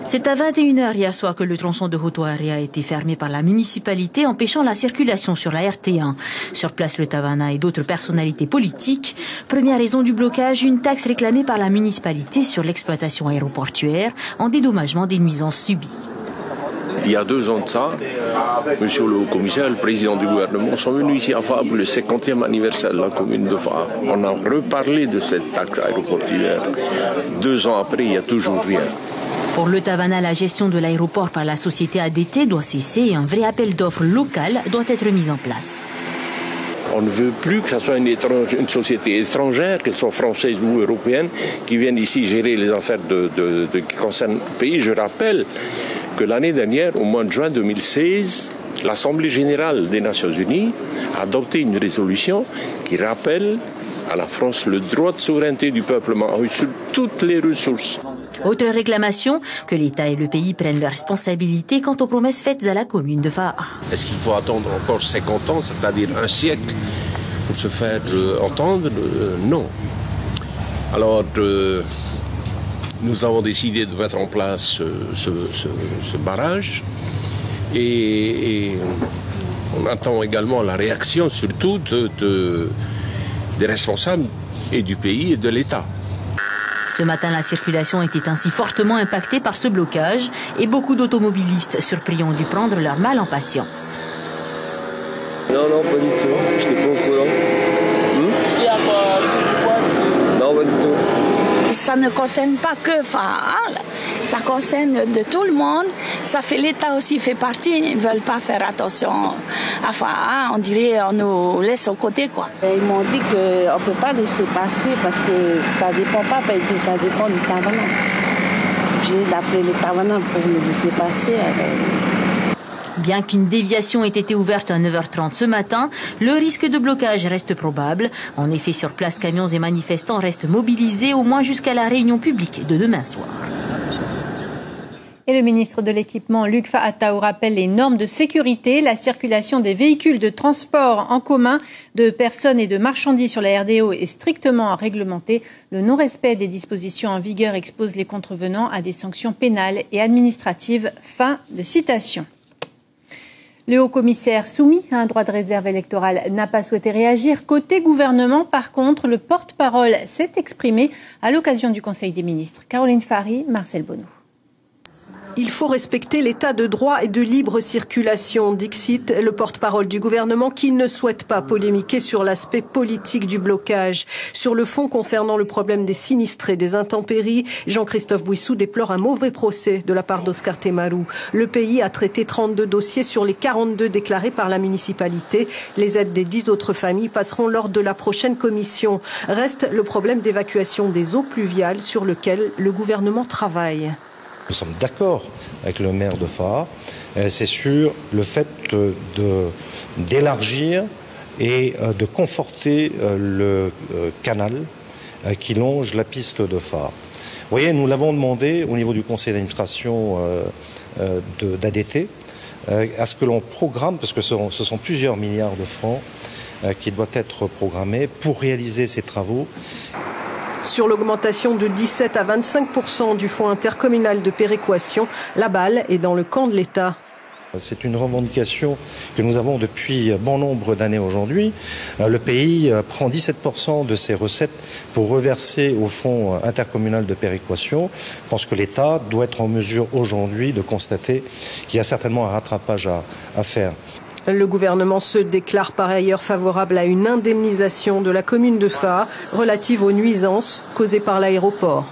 C'est à 21h hier soir que le tronçon de Hotoari a été fermé par la municipalité, empêchant la circulation sur la RT1. Sur place, le Tavana et d'autres personnalités politiques. Première raison du blocage, une taxe réclamée par la municipalité sur l'exploitation aéroportuaire en dédommagement des nuisances subies. Il y a 2 ans de ça, monsieur le haut-commissaire, le président du gouvernement sont venus ici à Faa pour le 50e anniversaire de la commune de Faa. On a reparlé de cette taxe aéroportuaire. 2 ans après, il n'y a toujours rien. Pour le Tavana, la gestion de l'aéroport par la société ADT doit cesser et un vrai appel d'offres local doit être mis en place. On ne veut plus que ce soit une société étrangère, qu'elle soit française ou européenne, qui vienne ici gérer les affaires qui concernent le pays. Je rappelle que l'année dernière, au mois de juin 2016, l'Assemblée générale des Nations Unies a adopté une résolution qui rappelle à la France le droit de souveraineté du peuple mahorais sur toutes les ressources. Autre réclamation, que l'État et le pays prennent leurs responsabilités quant aux promesses faites à la commune de Faa. Est-ce qu'il faut attendre encore 50 ans, c'est-à-dire un siècle, pour se faire entendre? Non. Alors, nous avons décidé de mettre en place ce barrage et on attend également la réaction surtout des responsables et du pays et de l'État. Ce matin, la circulation était ainsi fortement impactée par ce blocage et beaucoup d'automobilistes surpris ont dû prendre leur mal en patience. Non, pas du tout. Je n'étais pas au courant. Non, pas du tout. Ça ne concerne pas que Faa, ça concerne de tout le monde. Ça fait l'État aussi fait partie. Ils ne veulent pas faire attention à Faa. On dirait on nous laisse au côté, quoi. Ils m'ont dit qu'on ne peut pas laisser passer parce que ça ne dépend pas, ça dépend du Tavana. J'ai d'appeler le Tavana pour le laisser passer. Bien qu'une déviation ait été ouverte à 9h30 ce matin, le risque de blocage reste probable. En effet, sur place, camions et manifestants restent mobilisés au moins jusqu'à la réunion publique de demain soir. Et le ministre de l'Équipement, Luc Faataou, rappelle les normes de sécurité. La circulation des véhicules de transport en commun de personnes et de marchandises sur la RDO est strictement réglementée. Le non-respect des dispositions en vigueur expose les contrevenants à des sanctions pénales et administratives. Fin de citation. Le haut-commissaire soumis à un droit de réserve électorale n'a pas souhaité réagir. Côté gouvernement, par contre, le porte-parole s'est exprimé à l'occasion du Conseil des ministres. Caroline Fary, Marcel Bonneau. Il faut respecter l'état de droit et de libre circulation, dixit le porte-parole du gouvernement qui ne souhaite pas polémiquer sur l'aspect politique du blocage. Sur le fond, concernant le problème des sinistrés, des intempéries, Jean-Christophe Bouissou déplore un mauvais procès de la part d'Oscar Temaru. Le pays a traité 32 dossiers sur les 42 déclarés par la municipalité. Les aides des 10 autres familles passeront lors de la prochaine commission. Reste le problème d'évacuation des eaux pluviales sur lequel le gouvernement travaille. Nous sommes d'accord avec le maire de Faa, c'est sur le fait d'élargir et de conforter le canal qui longe la piste de Faa. Vous voyez, nous l'avons demandé au niveau du conseil d'administration d'ADT, à ce que l'on programme, parce que ce sont plusieurs milliards de francs qui doivent être programmés pour réaliser ces travaux. Sur l'augmentation de 17 à 25% du fonds intercommunal de péréquation, la balle est dans le camp de l'État. C'est une revendication que nous avons depuis bon nombre d'années aujourd'hui. Le pays prend 17% de ses recettes pour reverser au fonds intercommunal de péréquation. Je pense que l'État doit être en mesure aujourd'hui de constater qu'il y a certainement un rattrapage à faire. Le gouvernement se déclare par ailleurs favorable à une indemnisation de la commune de Faa relative aux nuisances causées par l'aéroport.